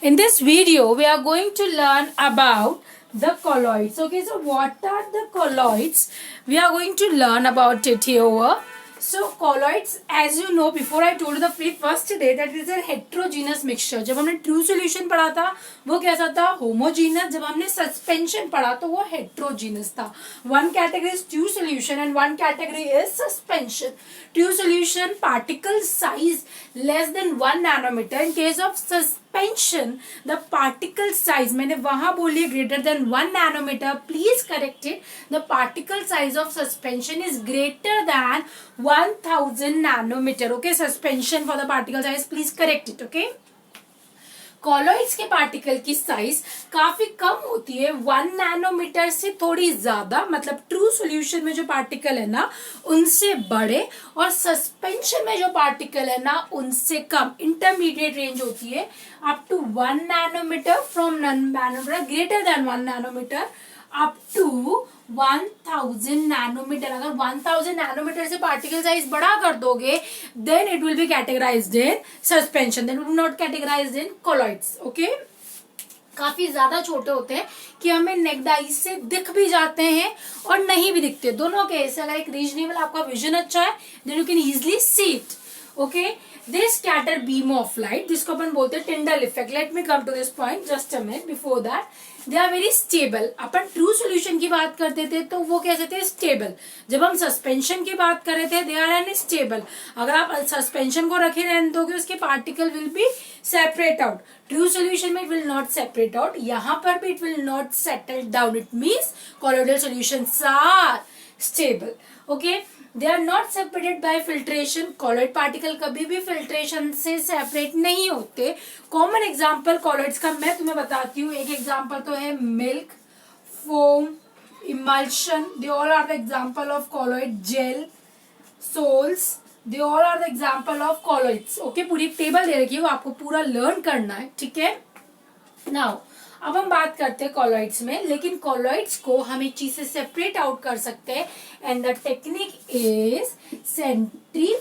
In this video, we are going to learn about the colloids. Okay, so what are the colloids? We are going to learn about it here. So colloids, as you know, before I told you the first day that it is a heterogeneous mixture. जब हमने true solution पढ़ा था वो कैसा था, homogeneous. जब हमने suspension पढ़ा तो वो हेट्रोजीनस था. One category is true solution and one category is suspension. True solution particle size less than 1 nanometre. In case of suspension the particle size, मैंने वहां बोली greater than 1 nanometre, please correct it. The particle size of suspension is greater than 1000 nanometre. Okay, suspension for the particle size, please correct it. Okay, colloids के particle की size काफी कम होती है, 1 nanometre से थोड़ी ज्यादा, मतलब ट्रू सॉल्यूशन में जो पार्टिकल है ना उनसे बड़े, और सस्पेंशन में जो पार्टिकल है ना उनसे कम. इंटरमीडिएट रेंज होती है up to 1 nanometre, from nanometre greater than 1 nanometre up to 1000 nanometre. अगर 1000 नैनोमीटर से पार्टिकल साइज बड़ा कर दोगे then it will be categorised in suspension, then it will not categorised in colloids. Okay, काफी ज्यादा छोटे होते हैं कि हमें नेक्ड आई से दिख भी जाते हैं और नहीं भी दिखते, दोनों केस. अगर एक रीजनेबल आपका विजन अच्छा है then you can easily see it. Okay, this scatter beam of light, जिसको अपन बोलते हैं Tyndall effect. Let me come to this point just a minute. Before that, they are very stable. अपन true solution की बात करते थे तो वो कैसे थे, स्टेबल. जब हम सस्पेंशन की बात कर रहे थे दे आर अनस्टेबल. अगर आप सस्पेंशन को रखे रहने दोगे उसके particle will be separate out. True solution में it will not separate out. यहाँ पर भी it will not settle down. It means colloidal solutions are stable. Okay, they are not separated by filtration. Colloid particle कभी भी filtration से separate नहीं होते. Common example colloids का मैं तुम्हें बताती हूँ. एक एग्जांपल तो है milk, foam, emulsion. They all are the example of colloid. Gel, sols, they all are the example of colloids. Okay, पूरी टेबल दे रखी है, वो आपको पूरा लर्न करना है. ठीक है, नाउ अब हम बात करते हैं कॉलॉइड्स में. लेकिन कॉलॉइड्स को हम एक चीज से सेपरेट आउट कर सकते हैं and the technique is centrifugation.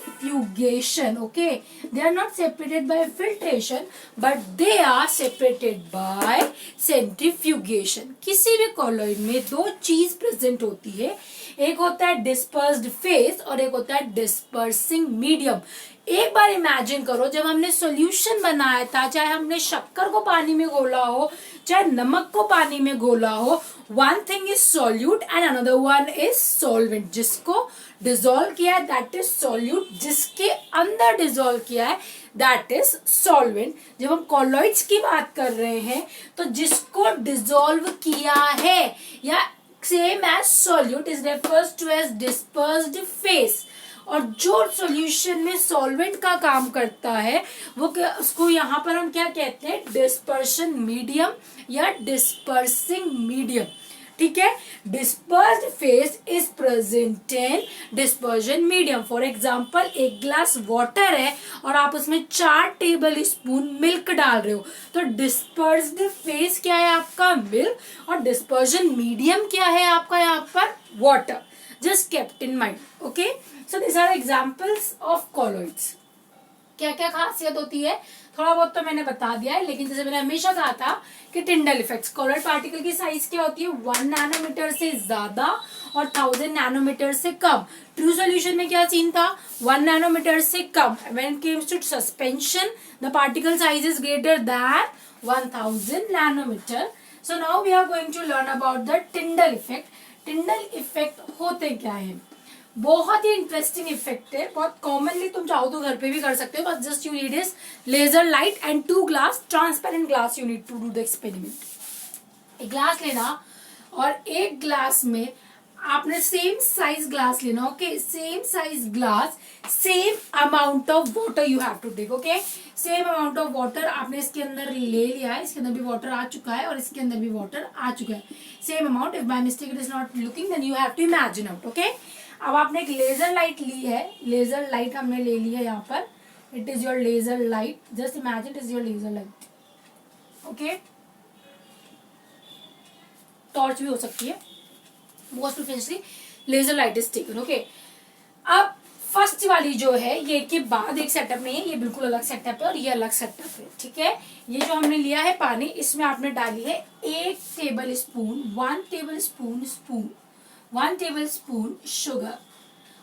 Okay, they are not separated by filtration but they are separated by centrifugation. किसी भी कॉलॉइड में दो चीज प्रेजेंट होती है, एक होता है डिस्पर्स्ड फेस और एक होता है डिस्पर्सिंग मीडियम. एक बार इमेजिन करो, जब हमने सॉल्यूशन बनाया था, चाहे हमने शक्कर को पानी में घोला हो चाहे नमक को पानी में घोला हो, one thing is solute and another one is solvent. जिसको डिसॉल्व किया है दैट इज सॉल्यूट, जिसके अंदर डिसॉल्व किया है दैट इज सॉल्वेंट. जब हम कॉलॉइड्स की बात कर रहे हैं तो जिसको डिसॉल्व किया है या same as solute is refers to as dispersed phase. और जो सॉल्यूशन में सॉल्वेंट का काम करता है वो उसको यहाँ पर हम क्या कहते हैं, डिस्पर्शन मीडियम या डिस्पर्सिंग मीडियम. ठीक है, dispersed phase is present in dispersion medium. For example, एक ग्लास वाटर है और आप उसमें 4 टेबल स्पून मिल्क डाल रहे हो, तो डिस्पर्स्ड फेस क्या है आपका, मिल्क, और डिस्पर्शन मीडियम क्या है आपका यहाँ पर, water. Just kept in mind. Okay, so these are examples of colloids. क्या क्या खासियत होती है थोड़ा बहुत तो मैंने बता दिया है, लेकिन जैसे मैंने हमेशा कहा था कि टिंडल इफेक्ट्स. कॉलॉइड पार्टिकल की साइज क्या होती है, 1 नैनोमीटर से ज्यादा और 1000 नैनोमीटर से कम. ट्रू सॉल्यूशन में क्या सीन था, 1 नैनोमीटर से कम. When it comes to suspension, the particle size is greater than 1000 nanometer. So now we are going to learn about the Tyndall effect. Tyndall effect होते क्या है, बहुत ही इंटरेस्टिंग इफेक्ट है. बहुत कॉमनली तुम चाहो तो घर पे भी कर सकते हो, बस just you need is laser light and 2 glass, transparent glass you need to do the experiment. एक ग्लास लेना और एक ग्लास में आपने सेम साइज ग्लास लेना. Okay, same size glass, same amount of water you have to take. Okay, same amount of water आपने इसके अंदर ले लिया है, इसके अंदर भी वाटर आ चुका है और इसके अंदर भी वाटर आ चुका है. Same amount. If by mistake it is not looking then you have to imagine out. Okay, अब आपने एक लेजर लाइट ली है, लेजर लाइट हमने ले ली है यहाँ पर. It is your laser light, just imagine it is your laser light. Okay, torch भी हो सकती है, most preferentially laser light is taken. Okay, अब फर्स्ट वाली जो है ये के बाद एक सेटअप नहीं है, ये बिल्कुल अलग सेटअप है और ये अलग सेटअप है, ठीक है। ये जो हमने लिया है पानी, इसमें आपने डाली है 1 table spoon 1 table spoon sugar,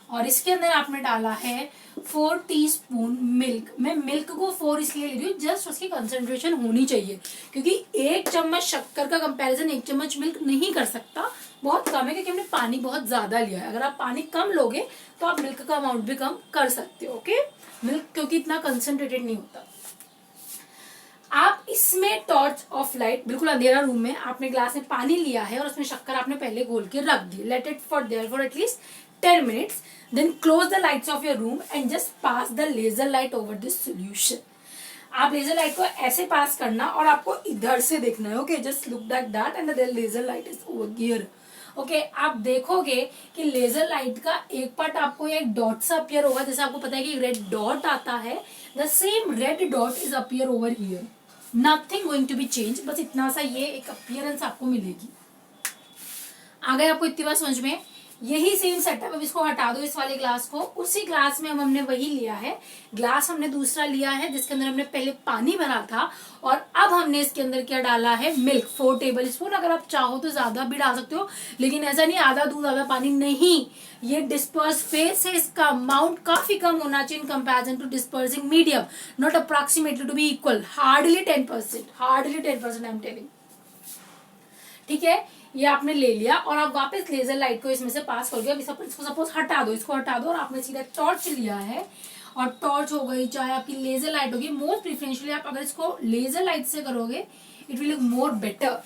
और इसके अंदर आपने डाला है 4 टीस्पून मिल्क। मैं मिल्क को 4 इसलिए ले रही हूँ, जस्ट उसकी कंसंट्रेशन होनी चाहिए, क्योंकि 1 चम्मच शक्कर का कंपैरिजन 1 चम्मच मिल्क नहीं कर सकता, बहुत कम है, क्योंकि हमने पानी बहुत ज्यादा लिया है। अगर आप पानी कम लोगे तो आप मिल्क का अमाउंट भी कम कर सकते हो, ओके। मिल्क क्योंकि इतना कंसंट्रेटेड नहीं होता। आप इसमें टॉर्च ऑफ लाइट, बिल्कुल अंधेरा रूम में आपने ग्लास में पानी लिया है और उसमें शक्कर आपने पहले घोल के रख दी, let it for there for at least 10 minutes, then close the lights of your room and just pass the laser light over this solution. आप लेजर लाइट को ऐसे पास करना और आपको इधर से देखना है, okay, just look like that and the laser light is over here, okay. आप देखोगे कि लेजर लाइट का एक पार्ट आपको एक डॉट सा अपीयर होगा, जैसे आपको पता है कि रेड डॉट आता है, the same red dot is appear over here, nothing going to be change, बस इतना सा ये एक अपीयरेंस आपको मिलेगी। आ गए आपको इतनी बात समझ में? यही सेम सेटअप, अब इसको हटा दो इस वाले ग्लास को, उसी ग्लास में हमने वही लिया है, ग्लास हमने दूसरा लिया है जिसके अंदर हमने पहले पानी भरा था, और अब हमने इसके अंदर क्या डाला है, मिल्क 4 टेबल स्पून। अगर आप चाहो तो ज्यादा भी डाल सकते हो, लेकिन ऐसा नहीं आधा दूध आधा पानी नहीं, ये डिस्पर्स फेस है, इसका अमाउंट काफी कम होना चाहिए in comparison to dispersing medium, not approximately to be equal, hardly 10%, I am telling, ठीक है। ये आपने ले लिया और आप वापस लेजर लाइट को इसमें से पास कर दिया। इसको सपोज हटा दो, इसको हटा दो, और आपने सीधा टॉर्च लिया है, और टॉर्च हो गई चाहे आपकी लेजर लाइट होगी, मोस्ट प्रिफरेंशियली आप अगर इसको लेजर लाइट से करोगे it will look more better.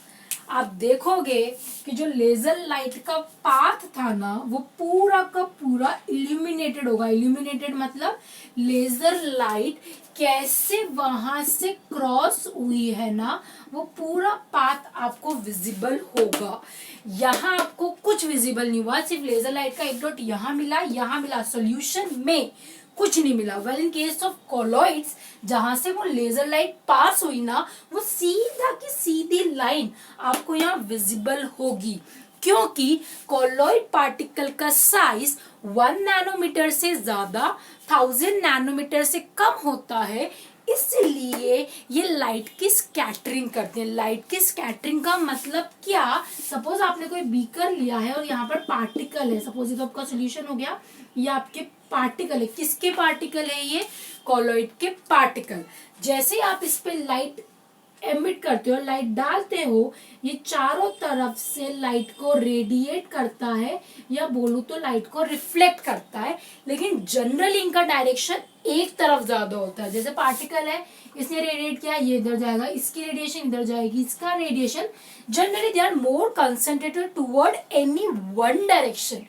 आप देखोगे कि जो लेजर लाइट का पाथ था ना वो पूरा का पूरा इल्यूमिनेटेड होगा। इल्यूमिनेटेड मतलब लेजर लाइट कैसे वहां से क्रॉस हुई है ना, वो पूरा पाथ आपको विजिबल होगा। यहाँ आपको कुछ विजिबल नहीं हुआ, सिर्फ लेजर लाइट का एक डॉट यहाँ मिला, सोल्यूशन में कुछ नहीं मिला। Well in case of colloids, जहां से वो लेजर लाइट पास हुई ना, वो सीधा की सीधी लाइन आपको यहाँ विजिबल होगी, क्योंकि कॉलॉइड पार्टिकल का साइज 1 नैनोमीटर से ज्यादा 1000 नैनोमीटर से कम होता है, इसलिए ये लाइट की स्कैटरिंग करते हैं। लाइट की स्कैटरिंग का मतलब क्या, सपोज आपने कोई बीकर लिया है और यहाँ पर पार्टिकल है, सपोज ये तो आपका सोल्यूशन हो गया, ये आपके पार्टिकल है, किसके पार्टिकल है, ये कॉलॉइड के पार्टिकल। जैसे आप इस पे लाइट एमिट करते हो, लाइट डालते हो, ये चारों तरफ से लाइट को रेडिएट करता है, या बोलूं तो लाइट को रिफ्लेक्ट करता है, लेकिन जनरली इनका डायरेक्शन एक तरफ ज्यादा होता है। जैसे पार्टिकल है, इसने रेडिएट किया, ये इधर जाएगा, इसकी रेडिएशन इधर जाएगी, इसका radiation, generally they are more concentrated toward any one direction.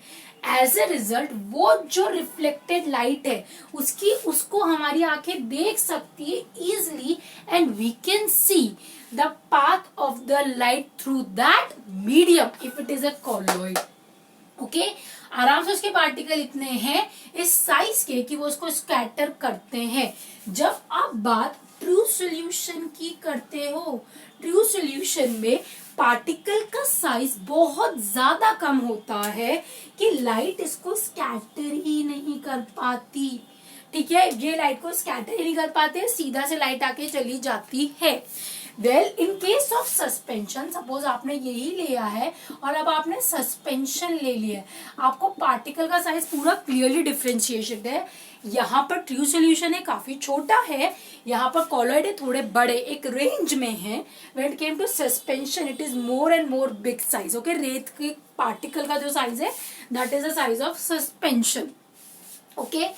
As a result वो जो रिफ्लेक्टेड लाइट है उसको हमारी आंखें देख सकती है easily, and we can see the path of the light through that medium if it is a colloid, okay. आराम से उसके पार्टिकल इतने हैं इस साइज के कि वो उसको स्कैटर करते हैं। जब आप बात ट्रू सोल्यूशन की करते हो, ट्रू सोल्यूशन में पार्टिकल का साइज बहुत ज्यादा कम होता है कि लाइट इसको स्कैटर ही नहीं कर पाती, ठीक है। ये लाइट को स्कैटर ही नहीं कर पाते, सीधा से लाइट आके चली जाती है। Well in case of suspension, suppose आपने यही लिया है और अब आपने सस्पेंशन ले लिया है, आपको पार्टिकल का साइज पूरा क्लियरली डिफरेंशिएटेड है। यहाँ पर ट्रू सोल्यूशन है काफी छोटा है, यहाँ पर कॉलॉइड है थोड़े बड़े, एक रेंज में है। When it came to suspension it is more and more big size, okay. रेत के पार्टिकल का जो साइज है that is the size of suspension, okay.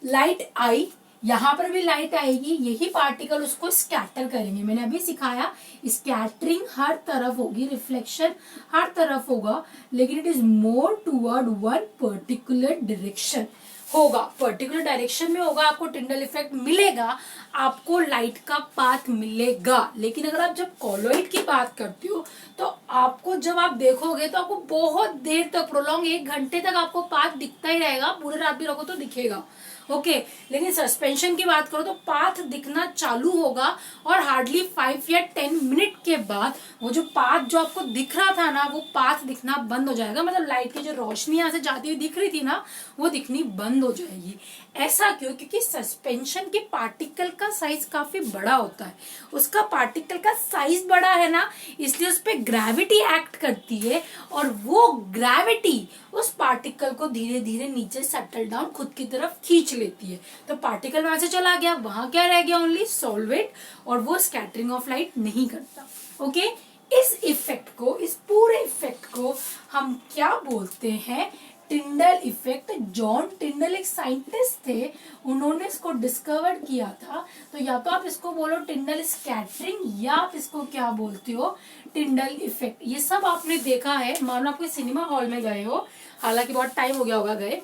Light आई, यहाँ पर भी लाइट आएगी, यही पार्टिकल उसको स्कैटर करेंगे। मैंने अभी सिखाया स्कैटरिंग हर तरफ होगी, रिफ्लेक्शन हर तरफ होगा, लेकिन it is more toward one particular direction होगा, पर्टिकुलर डायरेक्शन में होगा, आपको टिंडल इफेक्ट मिलेगा, आपको लाइट का पाथ मिलेगा। लेकिन अगर आप जब कॉलॉइड की बात करती हो तो आपको जब आप देखोगे तो आपको बहुत देर तक, प्रोलॉन्ग 1 घंटे तक आपको पाथ दिखता ही रहेगा, पूरे रात भी रखो तो दिखेगा, ओके लेकिन सस्पेंशन की बात करो तो पाथ दिखना चालू होगा और हार्डली 5 या 10 मिनट के बाद वो जो पाथ जो आपको दिख रहा था ना वो पाथ दिखना बंद हो जाएगा, मतलब लाइट की जो रोशनी यहाँ से जाती हुई दिख रही थी ना वो दिखनी बंद हो जाएगी। ऐसा क्यों? क्योंकि सस्पेंशन के पार्टिकल का साइज काफी बड़ा होता है, उसका पार्टिकल का साइज बड़ा है ना, इसलिए उस पर ग्रेविटी एक्ट करती है और वो ग्रेविटी उस पार्टिकल को धीरे धीरे नीचे सेटल डाउन खुद की तरफ खींच लेती है। तो पार्टिकल वहां से चला गया, वहां क्या रह गया? ओनली सॉल्वेंट, और वो स्कैटरिंग ऑफ लाइट नहीं करता। ओके इस इफेक्ट को, इस पूरे इफेक्ट को हम क्या बोलते हैं? Tyndall effect. जॉन टिंडल एक साइंटिस्ट थे, उन्होंने इसको डिस्कवर किया था। तो या तो आप इसको बोलो टिंडल स्कैटरिंग या आप इसको क्या बोलते हो? Tyndall effect. ये सब आपने देखा है, मानो आप कोई सिनेमा हॉल में गए हो, हालांकि बहुत टाइम हो गया होगा गए,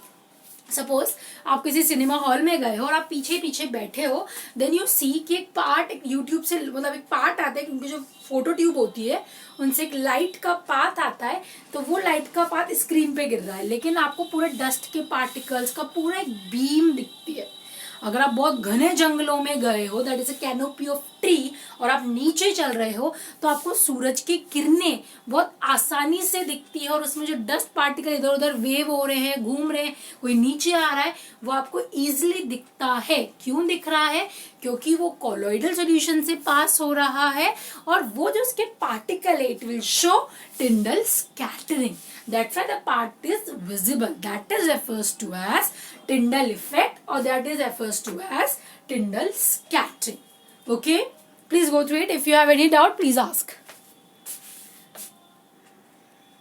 सपोज आप किसी सिनेमा हॉल में गए हो और आप पीछे पीछे बैठे हो, देन यू सी कि एक पार्ट यूट्यूब से, मतलब एक पार्ट आता है क्योंकि जो फोटो ट्यूब होती है उनसे एक लाइट का पाथ आता है, तो वो लाइट का पाथ स्क्रीन पे गिर रहा है लेकिन आपको पूरे डस्ट के पार्टिकल्स का पूरा एक बीम दिखती है। अगर आप बहुत घने जंगलों में गए हो, that is a canopy of tree, और आप नीचे चल रहे हो तो आपको सूरज की किरणें बहुत आसानी से दिखती है और उसमें जो डस्ट पार्टिकल इधर उधर वेव हो रहे हैं, घूम रहे हैं, कोई नीचे आ रहा है, वो आपको इजीली दिखता है। क्यों दिख रहा है? क्योंकि वो कॉलोइडल सॉल्यूशन से पास हो रहा है और वो जो उसके पार्टिकल है it will show टिंडल scattering. That's why the part is visible. That is refers to as Tyndall effect, or that is refers to as Tyndall scattering. Okay? Please go through it. If you have any doubt, please ask.